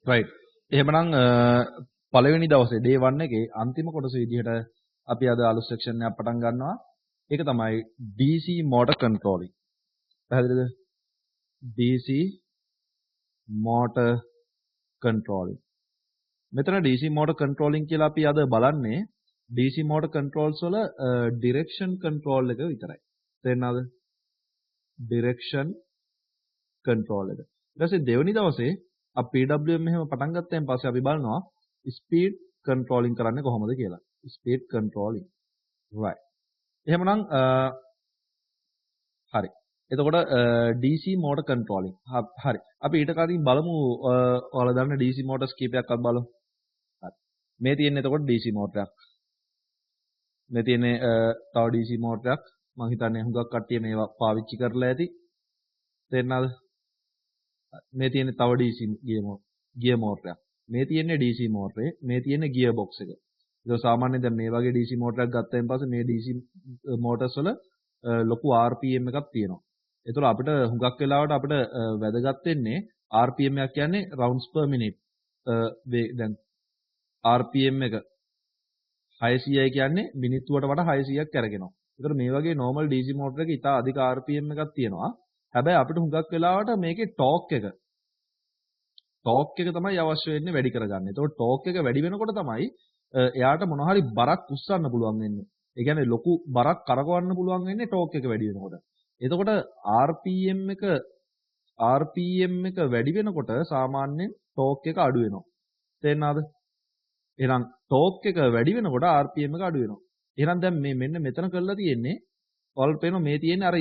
right. එහෙමනම් පළවෙනි දවසේ day 1 එකේ අන්තිම කොටස විදිහට අපි අද අලුත් section එකක් පටන් ගන්නවා. ඒක තමයි DC motor controlling. පැහැදිලිද? DC motor controlling. මෙතන DC motor controlling කියලා අපි අද බලන්නේ DC motor controls වල direction control එක විතරයි. තේරෙනවද? direction control එක. ඊට පස්සේ දෙවෙනි දවසේ අපි PWM එහෙම පටන් ගත්තයින් පස්සේ අපි බලනවා speed controlling කරන්නේ කොහොමද කියලා. speed controlling. right. එහෙමනම් හරි. එතකොට DC motor controlling. හරි. අපි ඊට කලින් බලමු ඔයාලා දන්න DC motors කීපයක් අත් බලමු. හරි. මේ තියෙන්නේ එතකොට DC motor එකක්. මේ තියෙන්නේ තව DC motor එකක්. මම හිතන්නේ හුඟක් කට්ටිය මේවා පාවිච්චි කරලා ඇති. තේරෙනවද? මේ තියෙන්නේ තව DC gear motor එකක්. මේ තියෙන්නේ DC motor එක. මේ තියෙන්නේ gear box එක. ඒක සාමාන්‍යයෙන් දැන් මේ වගේ DC motor එකක් ගත්තයින් පස්සේ මේ DC motors වල ලොකු RPM එකක් තියෙනවා. ඒතර අපිට හුඟක් වෙලාවට අපිට වැදගත් වෙන්නේ RPM එක කියන්නේ rounds per minute. දැන් RPM එක 600යි කියන්නේ මිනිත්තුවට වඩා 600ක් කරගෙනවා. ඒතර මේ වගේ normal DC motor එකක ඉතා අධික RPM එකක් තියෙනවා. හැබැයි අපිට හුඟක් වෙලාවට මේකේ torque එක තමයි අවශ්‍ය වෙන්නේ වැඩි කරගන්න. ඒතකොට torque එක වැඩි වෙනකොට තමයි එයාට මොන හරි බරක් උස්සන්න පුළුවන් වෙන්නේ. ඒ කියන්නේ ලොකු බරක් කරකවන්න පුළුවන් වෙන්නේ torque එක වැඩි වෙනකොට. එතකොට RPM එක වැඩි වෙනකොට සාමාන්‍යයෙන් torque එක අඩු වෙනවා. තේරෙනවද? එහෙනම් torque එක වැඩි වෙනකොට RPM එක අඩු වෙනවා. එහෙනම් දැන් මේ මෙන්න මෙතන කරලා තියෙන්නේ ඔයාලට පේනවා මේ තියෙන්නේ අර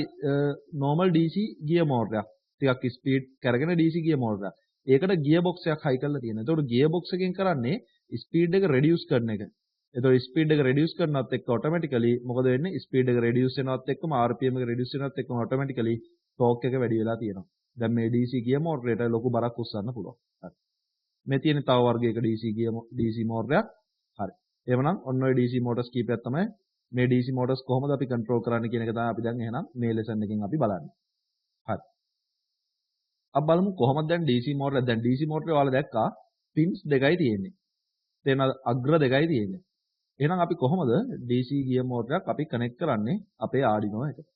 normal DC gear motor එකක්. ටිකක් ස්පීඩ් කරගෙන DC gear motor එකක්. ඒකට gear box එකක් හයි කරලා තියෙනවා. එතකොට gear box එකෙන් කරන්නේ ස්පීඩ් එක reduce කරන එක. එතකොට ස්පීඩ් එක reduce කරනවත් එක්ක automatically මොකද වෙන්නේ? ස්පීඩ් එක reduce වෙනවත් එක්කම RPM එක reduce වෙනවත් එක්කම automatically torque එක වැඩි වෙලා තියෙනවා. දැන් මේ DC gear motor එකට ලොකු බරක් උස්සන්න පුළුවන්. හරි. මේ තියෙන තව වර්ගයක DC motor එකක්. හරි. එහෙමනම් ඔන්න ඔය DC motors කීපයක් තමයි මේ DC motors කොහොමද අපි control කරන්නේ කියන එක තමයි අපි දැන් එහෙනම් මේ lesson එකෙන් අපි බලන්නේ. හරි. අපි බලමු කොහොමද දැන් DC motor දැන් DC motor එක ඔයාලා දැක්කා pins දෙකයි තියෙන්නේ. තේරෙනවද? අග්‍ර දෙකයි තියෙන්නේ. එහෙනම් අපි කොහොමද DC gear motor එකක් අපි connect කරන්නේ අපේ Arduino එකට?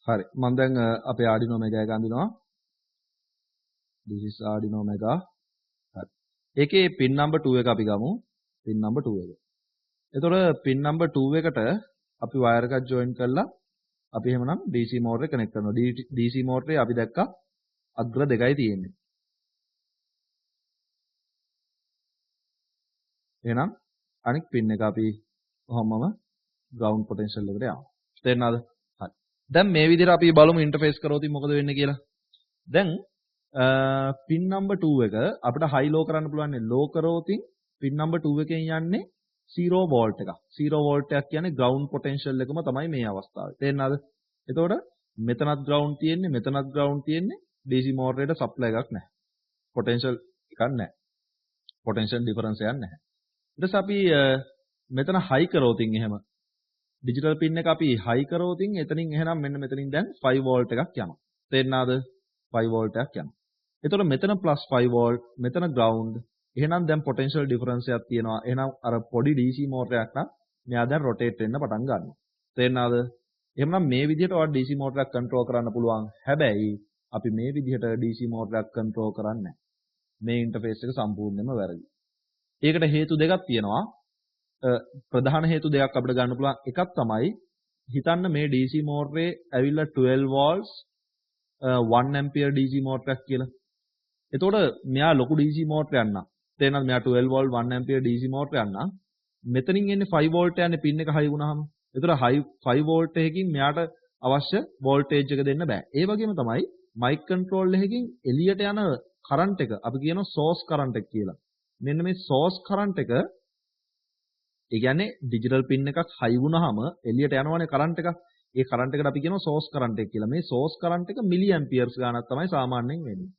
හරි. මම දැන් අපේ Arduino Mega එක අඳිනවා. This is Arduino Mega. හරි. ඒකේ pin number 2 එක අපි ගමු. pin number 2 එක. එතකොට pin number 2 එකට අපි wire එකක් join කරලා අපි එහෙමනම් DC motor එක connect කරනවා. DC motor එකේ අපි දැක්කා අග්‍ර දෙකයි තියෙන්නේ. එහෙනම් අනිත් pin එක අපි කොහොමම ground potential එකට යනවා. තේරෙනවද? හරි. දැන් මේ විදිහට අපි බලමු interface කරොත් මොකද වෙන්නේ කියලා. දැන් pin number 2 එක අපිට high low කරන්න පුළුවන් නේ. low කරොත් pin number 2 එකෙන් යන්නේ 0 volt එකක්. 0 volt එකක් කියන්නේ ground potential එකම තමයි මේ අවස්ථාවේ. තේරෙනවද? එතකොට මෙතනත් ground තියෙන්නේ, මෙතනත් ground තියෙන්නේ. DC motor එකට supply එකක් නැහැ. potential එකක් නැහැ. potential difference එකක් නැහැ. ඊට පස්සේ අපි මෙතන high කරොත් එහෙම digital pin එක අපි high කරොත් එතනින් එහෙනම් මෙන්න මෙතනින් දැන් 5 volt එකක් යනවා. තේරෙනවද? 5 volt එකක් යනවා. එතකොට මෙතන plus 5 volt, මෙතන ground. එහෙනම් දැන් potential difference එකක් තියෙනවා. එහෙනම් අර පොඩි DC motor එකක් නම් මෙයා දැන් rotate වෙන්න පටන් ගන්නවා. තේරෙනවද? එහෙනම් මේ විදිහට ඔයාලා DC motor එකක් control කරන්න පුළුවන්. හැබැයි අපි මේ විදිහට DC motor එකක් control කරන්නේ නැහැ. මේ interface එක සම්පූර්ණයෙන්ම වැරදි. ඒකට හේතු දෙකක් තියෙනවා. ප්‍රධාන හේතු දෙකක් අපිට ගන්න පුළුවන්. එකක් තමයි හිතන්න මේ DC motor එකේ ඇවිල්ලා 12 volts 1 ampere DC motor එකක් කියලා. එතකොට මෙයා ලොකු DC motor එකක් නම් තේරෙනවද? මෙයා 12 volt 1 ampere DC motor එකක් නම් මෙතනින් එන්නේ 5 volt යන්නේ pin එක high වුණාම. එතකොට 5 volt එකකින් මෙයාට අවශ්‍ය voltage එක දෙන්න බෑ. ඒ වගේම තමයි mic control එකකින් එළියට යන current එක අපි කියනවා source current එක කියලා. මෙන්න මේ source current එක ඒ කියන්නේ digital pin එකක් high වුණාම එළියට යනවනේ current එකක්. ඒ current එකට අපි කියනවා source current එක කියලා. මේ source current එක milliamperes ගාණක් තමයි සාමාන්‍යයෙන් වෙන්නේ.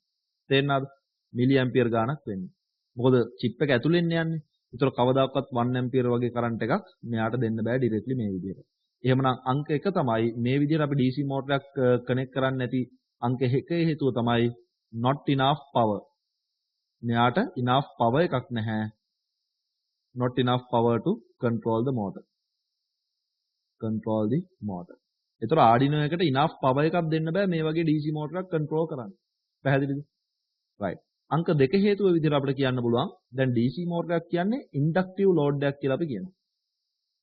තේරෙනවද? milliampere ගාණක් වෙන්නේ. මොකද chip එක ඇතුලෙන් යන්නේ. ඒතර කවදාකවත් 1 ampere වගේ current එකක් මෙයාට දෙන්න බෑ directly මේ විදිහට. එහෙමනම් අංක 1 තමයි මේ විදිහට අපි DC මෝටරයක් කනෙක්ට් කරන්නේ නැති අංක 1 හේතුව තමයි not enough power. මෙයාට enough power එකක් නැහැ. Not enough power to control the motor. Control the motor. ඒතර Arduino එකට enough power එකක් දෙන්න බෑ මේ වගේ DC මෝටරයක් control කරන්න. පැහැදිලිද? right. අංක 2 හේතුව විදිහට අපිට කියන්න පුළුවන්. දැන් DC මෝටරයක් කියන්නේ inductive load එකක් කියලා අපි කියනවා.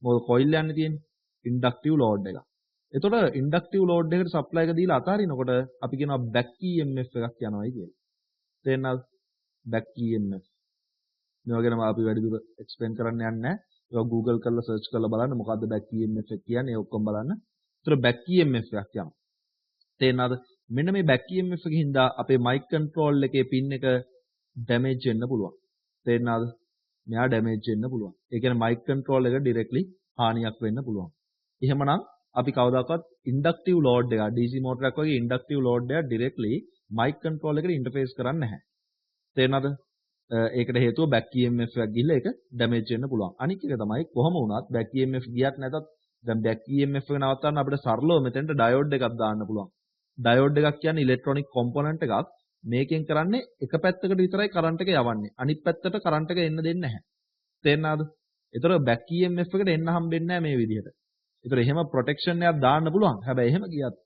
මොකද coil යන්නේ තියෙන්නේ inductive load එක. එතකොට inductive load එකට supply එක දීලා අතාරිනකොට අපි කියනවා back EMF එකක් යනවායි කියලා. තේරෙනවද? back EMF. මේවා ගැන අපි වැඩිදුර explain කරන්න යන්නේ නැහැ. ඒක Google කරලා search කරලා බලන්න මොකද්ද back EMF එක කියන්නේ. ඒ ඔක්කොම බලන්න. ඒතර back EMF එකක් යනවා. තේරෙනවද? මෙන්න මේ back EMF එකකින් හින්දා අපේ mic control එකේ pin එක damage වෙන්න පුළුවන්. තේරෙනවද? මෙයා damage වෙන්න පුළුවන්. ඒ කියන්නේ mic control එක directly හානියක් වෙන්න පුළුවන්. එහෙමනම් අපි කවදාකවත් inductive load එක DC motor එකක් වගේ inductive load එක directly mic control එකට interface කරන්නේ නැහැ. තේරෙනවද? ඒකට හේතුව back EMF එකක් ගිහිල්ලා ඒක damage වෙන්න පුළුවන්. අනිත් එක තමයි කොහොම වුණත් back EMF ගියත් නැතත් දැන් back EMF එක නවත්තන්න අපිට සරලව මෙතෙන්ට diode එකක් දාන්න පුළුවන්. diode එකක් කියන්නේ electronic component එකක්. මේකෙන් කරන්නේ එක පැත්තකට විතරයි current එක යවන්නේ. අනිත් පැත්තට current එක එන්න දෙන්නේ නැහැ. තේරෙනවද? ඒතර back EMF එකට එන්න හම්බෙන්නේ නැහැ මේ විදිහට. ඒතර එහෙම protection එකක් දාන්න පුළුවන්. හැබැයි එහෙම ගියත්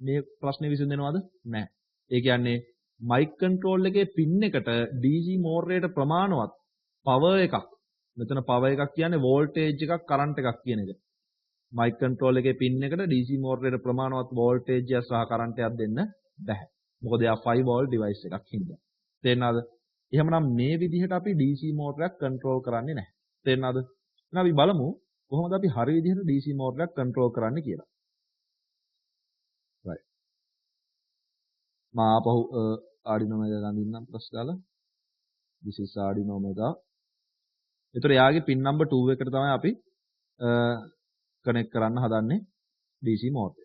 මේ ප්‍රශ්නේ විසඳෙනවද? නැහැ. ඒ කියන්නේ mic control එකේ pin එකට DC motor එකට ප්‍රමාණවත් power එකක්. මෙතන power එකක් කියන්නේ voltage එකක් current එකක් කියන එක. mic control එකේ pin එකට DC motor එකට ප්‍රමාණවත් voltage එක සහ current එකක් දෙන්න බැහැ. මොකද එයා 5 volt device එකක් හින්දා. තේරෙනවද? එහෙමනම් මේ විදිහට අපි DC motor එකක් control කරන්නේ නැහැ. තේරෙනවද? එහෙනම් අපි බලමු කොහොමද අපි හරි විදිහට DC motor එකක් control කරන්නේ කියලා. right. මම ආපහු Arduino Mega ගන්න ඉන්නම් ප්‍රස් දාලා. this is Arduino Mega. ඒතර එයාගේ pin number 2 එකට තමයි අපි connect කරන්න හදන්නේ DC motor.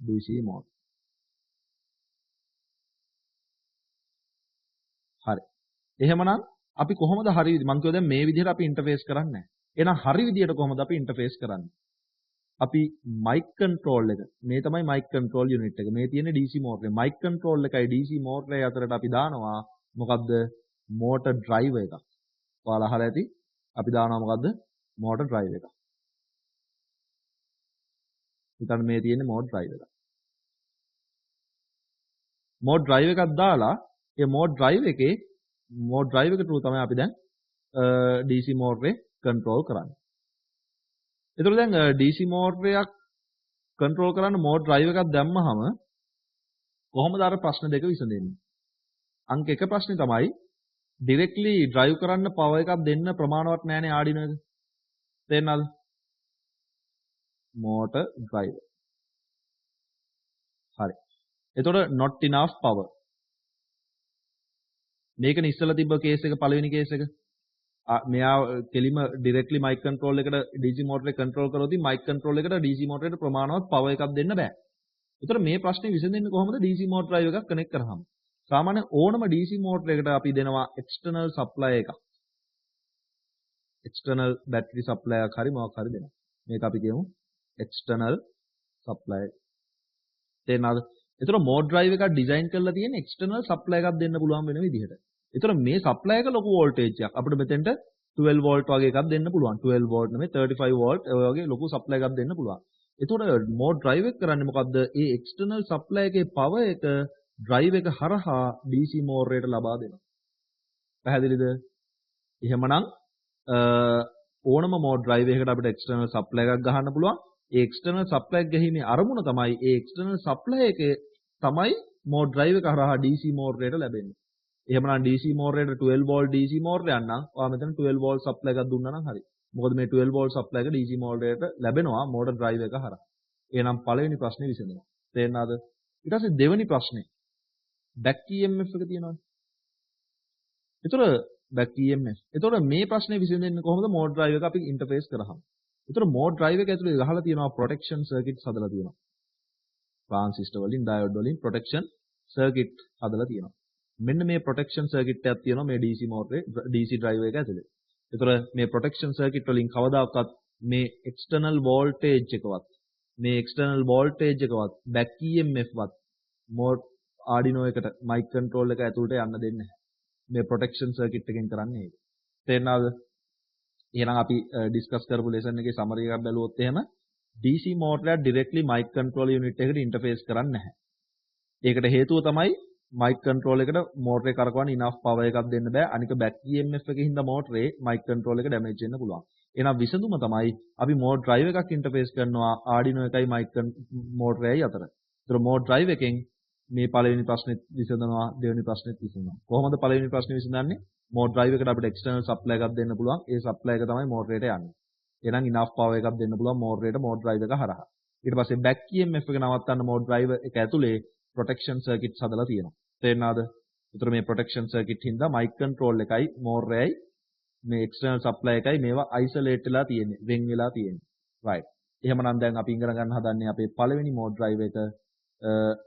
DC motor. හරි. එහෙමනම් අපි කොහොමද හරි මං කියුවා දැන් මේ විදිහට අපි ඉන්ටර්ෆේස් කරන්නේ නැහැ. එහෙනම් හරි විදිහට කොහොමද අපි ඉන්ටර්ෆේස් කරන්නේ? අපි mic control එක මේ තමයි mic control unit එක. මේ තියෙන DC motor එක. mic control එකයි DC motor එකයි අතරට අපි දානවා මොකද්ද? motor drive එකක්. ඔයාලා අහලා ඇති. අපි දානවා මොකද්ද? motor drive එකක්. හිතන්න මේ තියෙන්නේ motor drive එකක්. motor drive එකක් දාලා ඒ motor drive එකේ motor drive එක through තමයි අපි දැන් DC motor එක control කරන්නේ. ඒතර දැන් DC motor එකක් control කරන්න motor drive එකක් දැම්මහම කොහොමද අර ප්‍රශ්න දෙක විසඳෙන්නේ? අංක 1 ප්‍රශ්නේ තමයි directly drive කරන්න power එකක් දෙන්න ප්‍රමාණවත් නැහැනේ Arduino එක. තේරෙනවද? motor drive. හරි. එතකොට not enough power. මේකනේ ඉස්සලා තිබ්බ කේස් එක පළවෙනි කේස් එක. මෙයා කෙලිම directly mic control එකට DC motor එක control කරොත් mic control එකට DC motor එකට ප්‍රමාණවත් power එකක් දෙන්න බෑ. ඒතර මේ ප්‍රශ්නේ විසඳෙන්නේ කොහොමද DC motor drive එකක් connect කරාම? සාමාන්‍ය ඕනම DC motor එකට අපි දෙනවා external supply එකක්. external battery supply එකක් හරි මොකක් හරි දෙනවා. මේක අපි කියමු external supply. තේරෙනවද? ඒතර motor drive එකක් design කරලා තියෙන external supply එකක් දෙන්න පුළුවන් වෙන විදිහට. ඒතර මේ supply එක ලොකු voltage එකක්. අපිට මෙතෙන්ට 12 volt වගේ එකක් දෙන්න පුළුවන්. 12 volt නෙමෙයි 35 volt ඔය වගේ ලොකු supply එකක් දෙන්න පුළුවන්. ඒතකොට motor drive එක කරන්නේ මොකද්ද? ඒ external supply එකේ power එක drive එක හරහා DC motor එකට ලබා දෙනවා. පැහැදිලිද? එහෙමනම් ඕනම motor drive එකකට අපිට external supply එකක් ගහන්න පුළුවන්. ඒ external supply එක ගැහිමේ අරමුණ තමයි ඒ external supply එකේ තමයි motor drive එක හරහා DC motor එකට ලැබෙන්නේ. එහෙමනම් DC motor එකට 12 volt DC motor එකක් නම් ඔයා මෙතන 12 volt supply එකක් දුන්නා නම් හරි. මොකද මේ 12 volt supply එක DC motor එකට ලැබෙනවා motor drive එක හරහා. එහෙනම් පළවෙනි ප්‍රශ්නේ විසඳෙනවා. තේරෙනවද? ඊට පස්සේ දෙවෙනි ප්‍රශ්නේ back EMF එක තියෙනවනේ. ඒතර back EMF. ඒතර මේ ප්‍රශ්නේ විසඳෙන්නේ කොහොමද motor drive එක අපි interface කරාම? ඒතර motor drive එක ඇතුලේ ගහලා තියෙනවා protection circuits හදලා තියෙනවා. transistor වලින් diode වලින් protection circuit හදලා තියෙනවා. මෙන්න මේ protection circuit එකක් තියෙනවා මේ DC motor DC drive එක ඇතුලේ. ඒතර මේ ප්‍රොටෙක්ෂන් සර්කිට් වලින් කවදාකවත් මේ එක්ස්ටර්නල් වෝල්ටේජ් එකවත් බෑක් EMF වත් මෝඩ් ආඩිනෝ එකට මයික් කන්ට්‍රෝල් එක ඇතුළට යන්න දෙන්නේ නැහැ. මේ ප්‍රොටෙක්ෂන් සර්කිට් එකෙන් කරන්නේ ඒක. තේරෙනවද? එහෙනම් අපි ඩිස්කස් කරපු ලෙසන් එකේ සමරි එකක් බැලුවොත් එහෙම DC මෝටරය ඩිරෙක්ට්ලි මයික් කන්ට්‍රෝල් යුනිට් එකට ඉන්ටර්ෆේස් කරන්නේ නැහැ. ඒකට හේතුව තමයි මයික් කන්ට්‍රෝල් එකට මෝටරේ කරකවන්න ඉනෆ් පවර් එකක් දෙන්න බෑ. අනික බෑක් EMF එකකින් හින්දා මෝටරේ මයික් කන්ට්‍රෝල් එක ඩැමේජ් වෙන්න පුළුවන්. එහෙනම් විසඳුම තමයි අපි මෝඩ් ඩ්‍රයිව් එකක් ඉන්ටර්ෆේස් කරනවා ආඩිනෝ එකයි මයික් මෝටරයයි අතර. ඒතර මෝඩ් ඩ්‍රයිව් එකෙන් මේ පළවෙනි ප්‍රශ්නේ විසඳනවා දෙවෙනි ප්‍රශ්නේත් විසඳනවා. කොහොමද පළවෙනි ප්‍රශ්නේ විසඳන්නේ? මෝඩ් ඩ්‍රයිව් එකට අපිට එක්ස්ටර්නල් සප්ලයි එකක් දෙන්න පුළුවන්. ඒ සප්ලයි එක තමයි මෝටරේට යන්නේ. එහෙනම් ඉනෆ් පවර් එකක් දෙන්න පුළුවන් මෝටරේට මෝඩ් ඩ්‍රයිව් එක හරහා. ඊට පස්සේ බෑක් EMF එක නවත්තන්න මෝඩ් ඩ්‍රයිව් එක ඇතුලේ ප්‍රොටෙක්ෂන් සර්කිට්ස් හදලා තියෙනවා. තේරෙනවද? ඒතර මේ ප්‍රොටෙක්ෂන් සර්කිට් හින්දා මයික් කන්ට්‍රෝල් එකයි මෝටරයයි මේ එක්ස්ටර්නල් සප්ලයි එකයි මේවා අයිසොලේට් වෙලා තියෙන්නේ. වෙන් වෙලා තියෙන්නේ. රයිට්. එහෙමනම් දැන් අපි ඉගෙන ගන්න හදන්නේ අපේ පළවෙනි මෝඩ් ඩ්‍රයිව් එක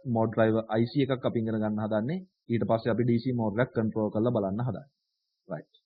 මෝඩ් ඩ්‍රයිවර් IC එකක් අපි ඉගෙන ගන්න හදන්නේ. ඊට පස්සේ අපි DC මෝටරයක් කන්ට්‍රෝල් කරලා බලන්න හදන්නේ. right